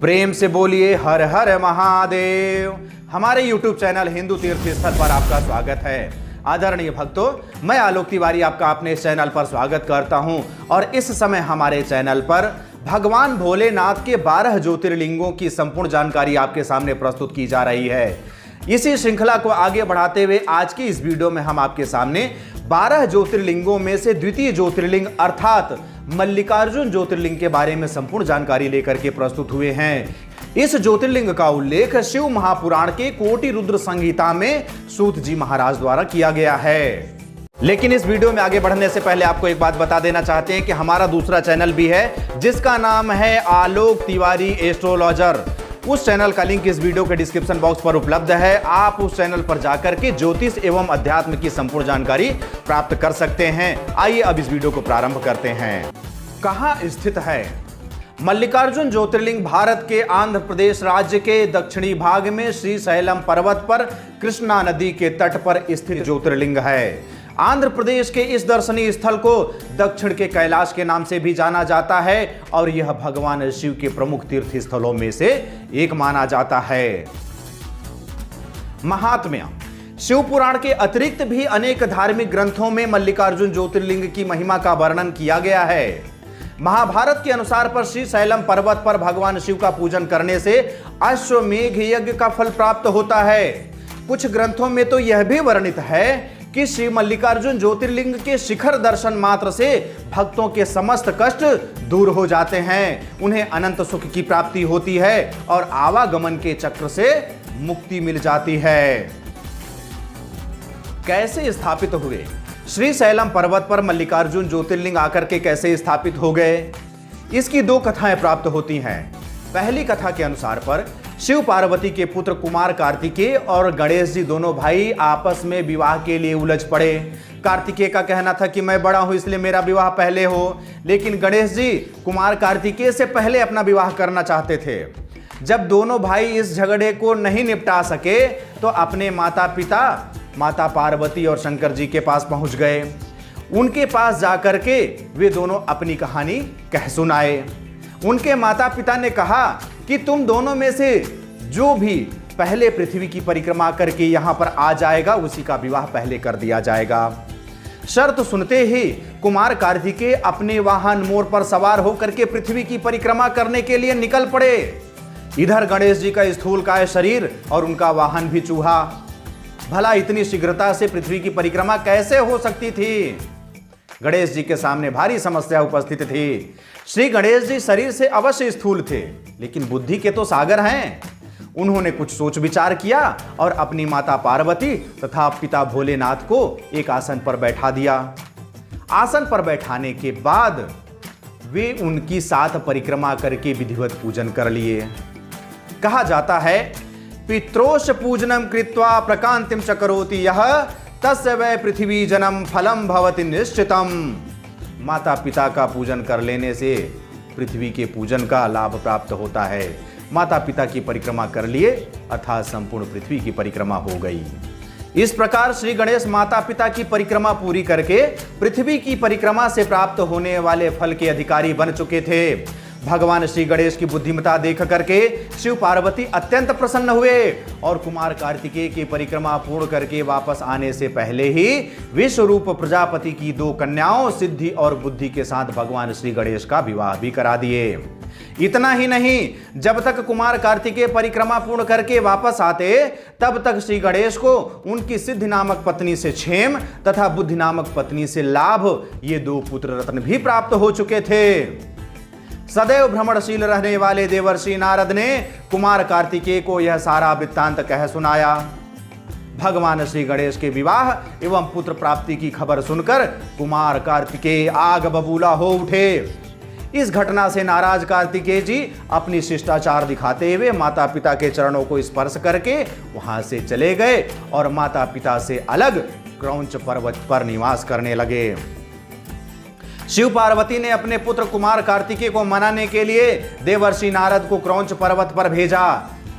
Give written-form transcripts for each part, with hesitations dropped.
प्रेम से बोलिए हर हर महादेव। हमारे YouTube चैनल हिंदू तीर्थ स्थल पर आपका स्वागत है। आदरणीय भक्तों, मैं आलोक तिवारी आपका अपने इस चैनल पर स्वागत करता हूं और इस समय हमारे चैनल पर भगवान भोलेनाथ के 12 ज्योतिर्लिंगों की संपूर्ण जानकारी आपके सामने प्रस्तुत की जा रही है। इसी श्रृंखला को आगे बढ़ाते हुए आज की इस वीडियो में हम आपके सामने 12 ज्योतिर्लिंगों में से द्वितीय ज्योतिर्लिंग अर्थात मल्लिकार्जुन ज्योतिर्लिंग के बारे में संपूर्ण जानकारी लेकर के प्रस्तुत हुए हैं। इस ज्योतिर्लिंग का उल्लेख शिव महापुराण के कोटि रुद्र संहिता में सूत जी महाराज द्वारा किया गया है। लेकिन इस वीडियो में आगे बढ़ने से पहले आपको एक बात बता देना चाहते हैं कि हमारा दूसरा चैनल भी है जिसका नाम है आलोक तिवारी एस्ट्रोलॉजर। उस चैनल का लिंक इस वीडियो के डिस्क्रिप्शन बॉक्स पर उपलब्ध है। आप उस चैनल पर जाकर के ज्योतिष एवं अध्यात्म की संपूर्ण जानकारी प्राप्त कर सकते हैं। आइए अब इस वीडियो को प्रारंभ करते हैं। कहां स्थित है मल्लिकार्जुन ज्योतिर्लिंग? भारत के आंध्र प्रदेश राज्य के दक्षिणी भाग में श्रीशैलम पर्वत पर कृष्णा नदी के तट पर स्थित ज्योतिर्लिंग है। आंध्र प्रदेश के इस दर्शनीय स्थल को दक्षिण के कैलाश के नाम से भी जाना जाता है और यह भगवान शिव के प्रमुख तीर्थ स्थलों में से एक माना जाता है। महात्म्य: शिव पुराण के अतिरिक्त भी अनेक धार्मिक ग्रंथों में मल्लिकार्जुन ज्योतिर्लिंग की महिमा का वर्णन किया गया है। महाभारत के अनुसार पर श्रीशैलम पर्वत पर भगवान शिव का पूजन करने से अश्वमेघ यज्ञ का फल प्राप्त होता है। कुछ ग्रंथों में तो यह भी वर्णित है कि श्री मल्लिकार्जुन ज्योतिर्लिंग के शिखर दर्शन मात्र से भक्तों के समस्त कष्ट दूर हो जाते हैं, उन्हें अनंत सुख की प्राप्ति होती है और आवागमन के चक्र से मुक्ति मिल जाती है। कैसे स्थापित हुए? श्रीशैलम पर्वत पर मल्लिकार्जुन ज्योतिर्लिंग आकर के कैसे स्थापित हो गए? इसकी दो कथाएं प्राप्त होती हैं। पहली कथा के अनुसार पर शिव पार्वती के पुत्र कुमार कार्तिकेय और गणेश जी दोनों भाई आपस में विवाह के लिए उलझ पड़े। कार्तिकेय का कहना था कि मैं बड़ा हूं इसलिए मेरा विवाह पहले हो, लेकिन गणेश जी कुमार कार्तिकेय से पहले अपना विवाह करना चाहते थे। जब दोनों भाई इस झगड़े को नहीं निपटा सके तो अपने माता पिता माता पार्वती और शंकर जी के पास पहुंच गए। उनके पास जाकर के वे दोनों अपनी कहानी कह सुनाए। उनके माता पिता ने कहा कि तुम दोनों में से जो भी पहले पृथ्वी की परिक्रमा करके यहां पर आ जाएगा उसी का विवाह पहले कर दिया जाएगा। शर्त सुनते ही कुमार कार्तिकेय अपने वाहन मोर पर सवार होकर के पृथ्वी की परिक्रमा करने के लिए निकल पड़े। इधर गणेश जी का स्थूलकाय शरीर और उनका वाहन भी चूहा। भला इतनी शीघ्रता से पृथ्वी की परिक्रमा कैसे हो सकती थी? गणेश जी के सामने भारी समस्या उपस्थित थी। श्री गणेश जी शरीर से अवश्य स्थूल थे, लेकिन बुद्धि के तो सागर हैं। उन्होंने कुछ सोच विचार किया और अपनी माता पार्वती तथा पिता भोलेनाथ को एक आसन पर बैठा दिया। आसन पर बैठाने के बाद वे उनकी 7 परिक्रमा करके विधिवत पूजन कर लिए। कहा जाता है पित्रोश पूजनम कृत्वा प्रकांतिम च करोति यः तस्य वै पृथ्वी जन्म फलम भवति निश्चितम। माता पिता का पूजन कर लेने से पृथ्वी के पूजन का लाभ प्राप्त होता है। माता पिता की परिक्रमा कर लिए अर्थात संपूर्ण पृथ्वी की परिक्रमा हो गई। इस प्रकार श्री गणेश माता पिता की परिक्रमा पूरी करके पृथ्वी की परिक्रमा से प्राप्त होने वाले फल के अधिकारी बन चुके थे। भगवान श्री गणेश की बुद्धिमता देख करके शिव पार्वती अत्यंत प्रसन्न हुए और कुमार कार्तिकेय की परिक्रमा पूर्ण करके वापस आने से पहले ही विश्वरूप प्रजापति की 2 कन्याओं सिद्धि और बुद्धि के साथ भगवान श्री गणेश का विवाह भी करा दिए। इतना ही नहीं, जब तक कुमार कार्तिकेय परिक्रमा पूर्ण करके वापस आते तब तक श्री गणेश को उनकी सिद्धि नामक पत्नी से क्षेम तथा बुद्धि नामक पत्नी से लाभ, ये 2 पुत्र रत्न भी प्राप्त हो चुके थे। सदैव भ्रमणशील रहने वाले देवर्षि नारद ने कुमार कार्तिकेय को यह सारा वृत्तांत कह सुनाया। भगवान श्री गणेश के विवाह एवं पुत्र प्राप्ति की खबर सुनकर कुमार कार्तिकेय आग बबूला हो उठे। इस घटना से नाराज कार्तिकेय जी अपनी शिष्टाचार दिखाते हुए माता पिता के चरणों को स्पर्श करके वहां से चले गए और माता पिता से अलग क्रौंच पर्वत पर निवास करने लगे। शिव पार्वती ने अपने पुत्र कुमार कार्तिकेय को मनाने के लिए देवर्षि नारद को क्रौंच पर्वत पर भेजा।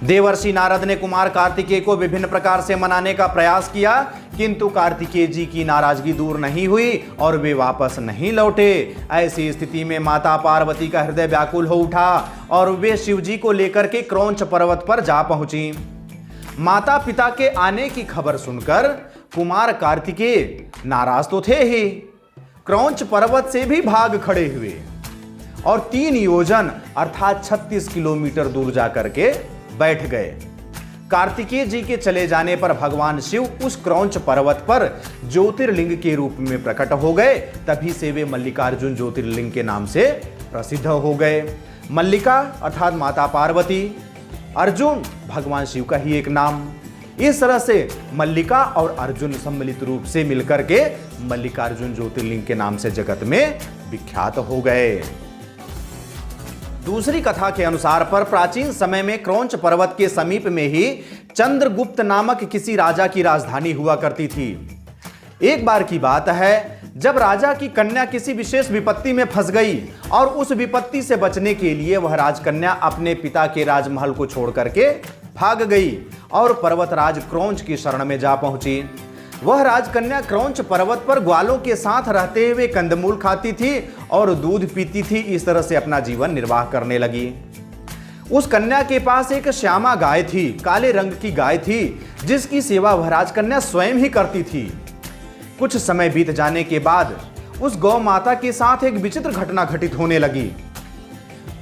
देवर्षि नारद ने कुमार कार्तिकेय को विभिन्न प्रकार से मनाने का प्रयास किया, किंतु कार्तिकेय जी की नाराजगी दूर नहीं हुई और वे वापस नहीं लौटे। ऐसी स्थिति में माता पार्वती का हृदय व्याकुल हो उठा और वे शिव जी को लेकर के क्रौंच पर्वत पर जा पहुंची। माता पिता के आने की खबर सुनकर कुमार कार्तिकेय नाराज तो थे ही, क्रौंच पर्वत से भी भाग खड़े हुए और 3 योजन अर्थात 36 किलोमीटर दूर जाकर के बैठ गए। कार्तिकेय जी के चले जाने पर भगवान शिव उस क्रौंच पर्वत पर ज्योतिर्लिंग के रूप में प्रकट हो गए। तभी से वे मल्लिकार्जुन ज्योतिर्लिंग के नाम से प्रसिद्ध हो गए। मल्लिका अर्थात माता पार्वती, अर्जुन भगवान शिव का ही एक नाम। इस तरह से मल्लिका और अर्जुन सम्मिलित रूप से मिलकर के मल्लिकार्जुन ज्योतिर्लिंग के नाम से जगत में विख्यात हो गए। दूसरी कथा के अनुसार पर प्राचीन समय में क्रौंच पर्वत के समीप में ही चंद्रगुप्त नामक किसी राजा की राजधानी हुआ करती थी। एक बार की बात है जब राजा की कन्या किसी विशेष विपत्ति में फंस गई और उस विपत्ति से बचने के लिए वह राजकन्या अपने पिता के राजमहल को छोड़ करके भाग गई और पर्वतराज क्रौंच की शरण में जा पहुंची। वह राजकन्या क्रौंच पर्वत पर ग्वालों के साथ रहते हुए कंदमूल खाती थी और दूध पीती थी। इस तरह से अपना जीवन निर्वाह करने लगी। उस कन्या के पास एक श्यामा गाय थी, काले रंग की गाय थी, जिसकी सेवा वह राजकन्या स्वयं ही करती थी। कुछ समय बीत जाने के बाद उस गौ माता के साथ एक विचित्र घटना घटित होने लगी।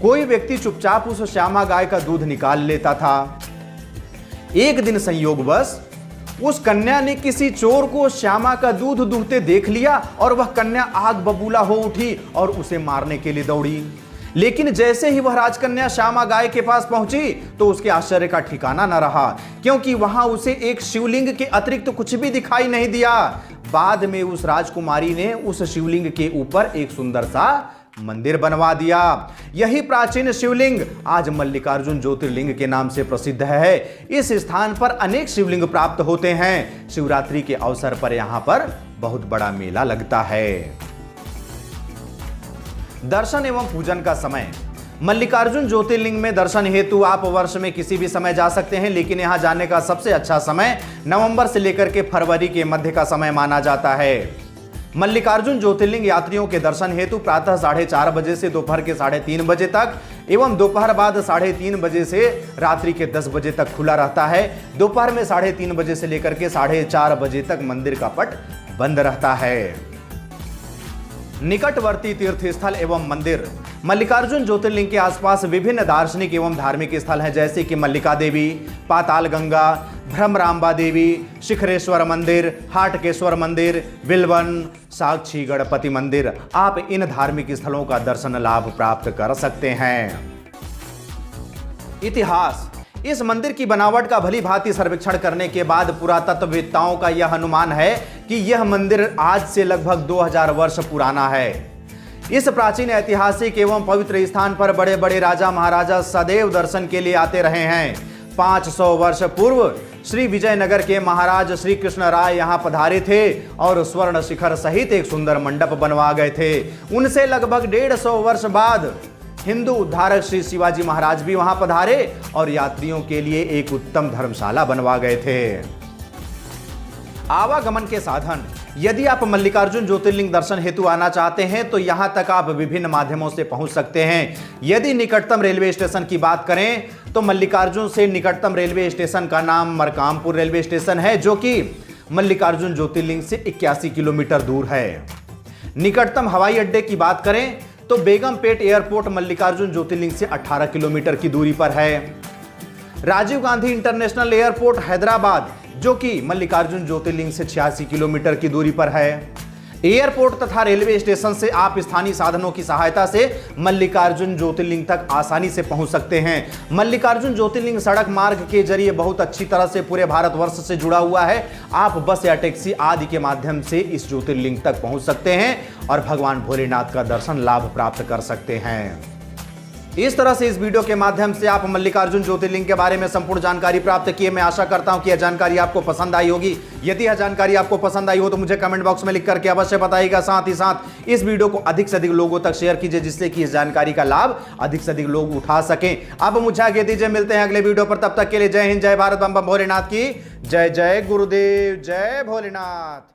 कोई व्यक्ति चुपचाप उस श्यामा गाय का दूध निकाल लेता था। एक दिन संयोगवश उस कन्या ने किसी चोर को श्यामा का दूध दूहते देख लिया और वह कन्या आग बबूला हो उठी और उसे मारने के लिए दौड़ी। लेकिन जैसे ही वह राजकन्या श्यामा गाय के पास पहुंची तो उसके आश्चर्य का ठिकाना न रहा, क्योंकि वहां उसे एक शिवलिंग के अतिरिक्त कुछ भी दिखाई नहीं दिया। बाद में उस राजकुमारी ने उस शिवलिंग के ऊपर एक सुंदर सा मंदिर बनवा दिया। यही प्राचीन शिवलिंग आज मल्लिकार्जुन ज्योतिर्लिंग के नाम से प्रसिद्ध है। इस स्थान पर अनेक शिवलिंग प्राप्त होते हैं। शिवरात्रि के अवसर पर यहां पर बहुत बड़ा मेला लगता है। दर्शन एवं पूजन का समय। मल्लिकार्जुन ज्योतिर्लिंग में दर्शन हेतु आप वर्ष में किसी भी समय जा सकते हैं, लेकिन यहां जाने का सबसे अच्छा समय नवंबर से लेकर के फरवरी के मध्य का समय माना जाता है। मल्लिकार्जुन ज्योतिर्लिंग यात्रियों के दर्शन हेतु प्रातः 4:30 बजे से दोपहर के 3:30 बजे तक एवं दोपहर बाद 3:30 बजे से रात्रि के 10 बजे तक खुला रहता है। दोपहर में 3:30 बजे से लेकर के 4:30 बजे तक मंदिर का पट बंद रहता है। निकटवर्ती तीर्थ स्थल एवं मंदिर। मल्लिकार्जुन ज्योतिर्लिंग के आसपास विभिन्न दार्शनिक एवं धार्मिक स्थल हैं, जैसे कि मल्लिका देवी, पाताल गंगा, भ्रमरांबा देवी, शिखरेश्वर मंदिर, हाटकेश्वर मंदिर, बिलवन, साक्षी गणपति मंदिर। आप इन धार्मिक स्थलों का दर्शन लाभ प्राप्त कर सकते हैं। इतिहास। इस मंदिर की बनावट का भली भांति सर्वेक्षण करने के बाद पुरातत्ववेत्ताओं का यह अनुमान है कि यह मंदिर आज से लगभग 2000 वर्ष पुराना है। इस प्राचीन ऐतिहासिक एवं पवित्र स्थान पर बड़े बड़े राजा महाराजा सदैव दर्शन के लिए आते रहे हैं। 500 वर्ष पूर्व श्री विजयनगर के महाराज श्री कृष्ण राय यहाँ पधारे थे और स्वर्ण शिखर सहित एक सुंदर मंडप बनवा गए थे। उनसे लगभग 150 वर्ष बाद हिंदू उद्धारक श्री शिवाजी महाराज भी वहां पधारे और यात्रियों के लिए एक उत्तम धर्मशाला बनवा गए थे। आवागमन के साधन। यदि आप मल्लिकार्जुन ज्योतिर्लिंग दर्शन हेतु आना चाहते हैं तो यहां तक आप विभिन्न माध्यमों से पहुंच सकते हैं। यदि निकटतम रेलवे स्टेशन की बात करें तो मल्लिकार्जुन से निकटतम रेलवे स्टेशन का नाम मरकामपुर रेलवे स्टेशन है, जो कि मल्लिकार्जुन ज्योतिर्लिंग से 81 किलोमीटर दूर है। निकटतम हवाई अड्डे की बात करें तो बेगमपेट एयरपोर्ट मल्लिकार्जुन ज्योतिर्लिंग से 18 किलोमीटर की दूरी पर है। राजीव गांधी इंटरनेशनल एयरपोर्ट हैदराबाद, जो कि मल्लिकार्जुन ज्योतिर्लिंग से 86 किलोमीटर की दूरी पर है। एयरपोर्ट तथा रेलवे स्टेशन से आप स्थानीय साधनों की सहायता से मल्लिकार्जुन ज्योतिर्लिंग तक आसानी से पहुंच सकते हैं। मल्लिकार्जुन ज्योतिर्लिंग सड़क मार्ग के जरिए बहुत अच्छी तरह से पूरे भारतवर्ष से जुड़ा हुआ है। आप बस या टैक्सी आदि के माध्यम से इस ज्योतिर्लिंग तक पहुंच सकते हैं और भगवान भोलेनाथ का दर्शन लाभ प्राप्त कर सकते हैं। इस तरह से इस वीडियो के माध्यम से आप मल्लिकार्जुन ज्योतिर्लिंग के बारे में संपूर्ण जानकारी प्राप्त किए। मैं आशा करता हूं कि यह जानकारी आपको पसंद आई होगी। यदि यह जानकारी आपको पसंद आई हो तो मुझे कमेंट बॉक्स में लिख करके अवश्य बताइएगा। साथ ही साथ इस वीडियो को अधिक से अधिक लोगों तक शेयर कीजिए, जिससे कि इस जानकारी का लाभ अधिक से अधिक लोग उठा सकें। अब मुझे आगे दीजिए, मिलते हैं अगले वीडियो पर। तब तक के लिए जय हिंद, जय भारत, बम बम भोलेनाथ की जय। जय गुरुदेव, जय भोलेनाथ।